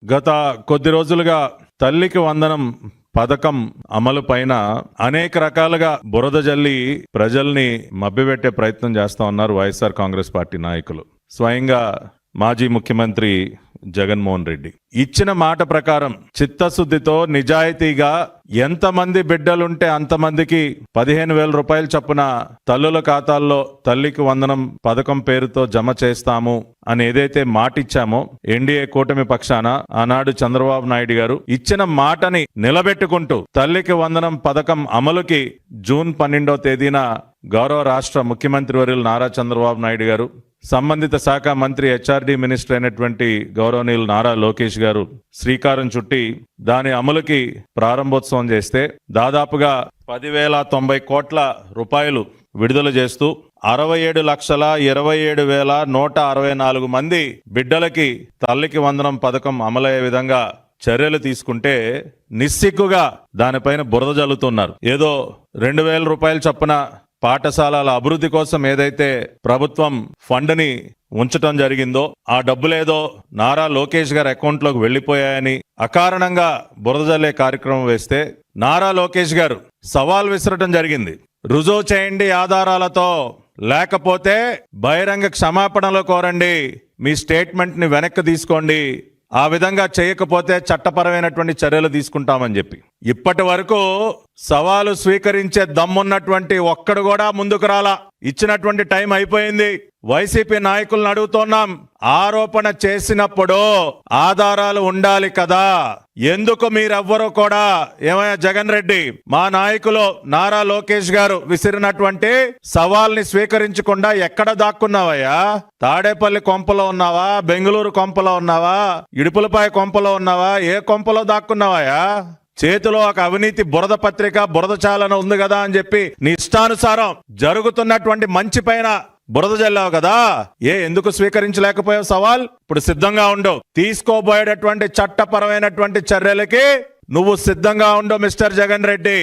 గత కొద్ది రోజులుగా తల్లికి వందనం పథకం అమలు పైన అనేక రకాలుగా బురద జల్లి ప్రజల్ని మభ్యపెట్టే ప్రయత్నం చేస్తా ఉన్నారు వైఎస్ఆర్ కాంగ్రెస్ పార్టీ నాయకులు. స్వయంగా మాజీ ముఖ్యమంత్రి జగన్మోహన్ రెడ్డి ఇచ్చిన మాట ప్రకారం చిత్తశుద్ధితో నిజాయితీగా ఎంతమంది బిడ్డలుంటే అంతమందికి 15,000 రూపాయలు చొప్పున తల్లుల ఖాతాల్లో తల్లికి వందనం పథకం పేరుతో జమ చేస్తాము అని ఏదైతే మాట ఇచ్చామో ఎన్డీఏ కూటమి పక్షాన ఆనాడు చంద్రబాబు నాయుడు గారు ఇచ్చిన మాటని నిలబెట్టుకుంటూ తల్లికి వందనం పథకం అమలుకి జూన్ 12వ తేదీన గౌరవ రాష్ట్ర ముఖ్యమంత్రి వర్యులు నారా చంద్రబాబు నాయుడు గారు, సంబంధిత శాఖ మంత్రి హెచ్ఆర్డీ మినిస్టర్ అయినటువంటి గౌరవనీయులు నారా లోకేష్ గారు శ్రీకారం చుట్టి దాని అమలుకి ప్రారంభోత్సవం చేస్తే దాదాపుగా 10,090 కోట్ల రూపాయలు విడుదల చేస్తూ 67,27,164 మంది బిడ్డలకి తల్లికి వందనం పథకం అమలయ్యే విధంగా చర్యలు తీసుకుంటే నిస్సిగ్గుగా దానిపైన బురద జల్లుతున్నారు. ఏదో 2,000 రూపాయలు చొప్పున పాఠశాలల అభివృద్ధి కోసం ఏదైతే ప్రభుత్వం ఫండ్ని ఉంచటం జరిగిందో ఆ డబ్బులేదో నారా లోకేష్ గారి అకౌంట్లోకి వెళ్లిపోయాయని అకారణంగా బురద జల్లే కార్యక్రమం వేస్తే నారా లోకేష్ గారు సవాల్ విసరటం జరిగింది. రుజువు చేయండి ఆధారాలతో, లేకపోతే బహిరంగ క్షమాపణలు కోరండి, మీ స్టేట్మెంట్ ని వెనక్కి తీసుకోండి, ఆ విధంగా చేయకపోతే చట్టపరమైనటువంటి చర్యలు తీసుకుంటామని చెప్పి ఇప్పటి వరకు సవాలు స్వీకరించే దమ్మున్నటువంటి ఒక్కడు కూడా ముందుకు రాలా. ఇచ్చినటువంటి టైం అయిపోయింది. వైసీపీ నాయకులను అడుగుతున్నాం, ఆరోపణ చేసినప్పుడు ఆధారాలు ఉండాలి కదా, ఎందుకు మీరెవ్వరూ కూడా ఏమయ్యా జగన్ రెడ్డి మా నాయకులు నారా లోకేష్ గారు విసిరినటువంటి సవాల్ని స్వీకరించకుండా ఎక్కడ దాక్కున్నావయ్యా? తాడేపల్లి కొంపలో ఉన్నావా, బెంగళూరు కొంపలో ఉన్నావా, ఇడుపులపాయ కొంపలో ఉన్నావా, ఏ కొంపలో దాక్కున్నావయ్యా? చేతిలో ఒక అవినీతి బురద పత్రిక, బురద చాలన ఉంది కదా అని చెప్పి నీ ఇష్టానుసారం జరుగుతున్నటువంటి మంచి పైన బురద జల్లావు కదా, ఎందుకు స్వీకరించలేకపోయావు సవాల్? ఇప్పుడు సిద్ధంగా ఉండు, తీసుకోబోయేటటువంటి చట్టపరమైనటువంటి చర్యలకి నువ్వు సిద్ధంగా ఉండు మిస్టర్ జగన్ రెడ్డి.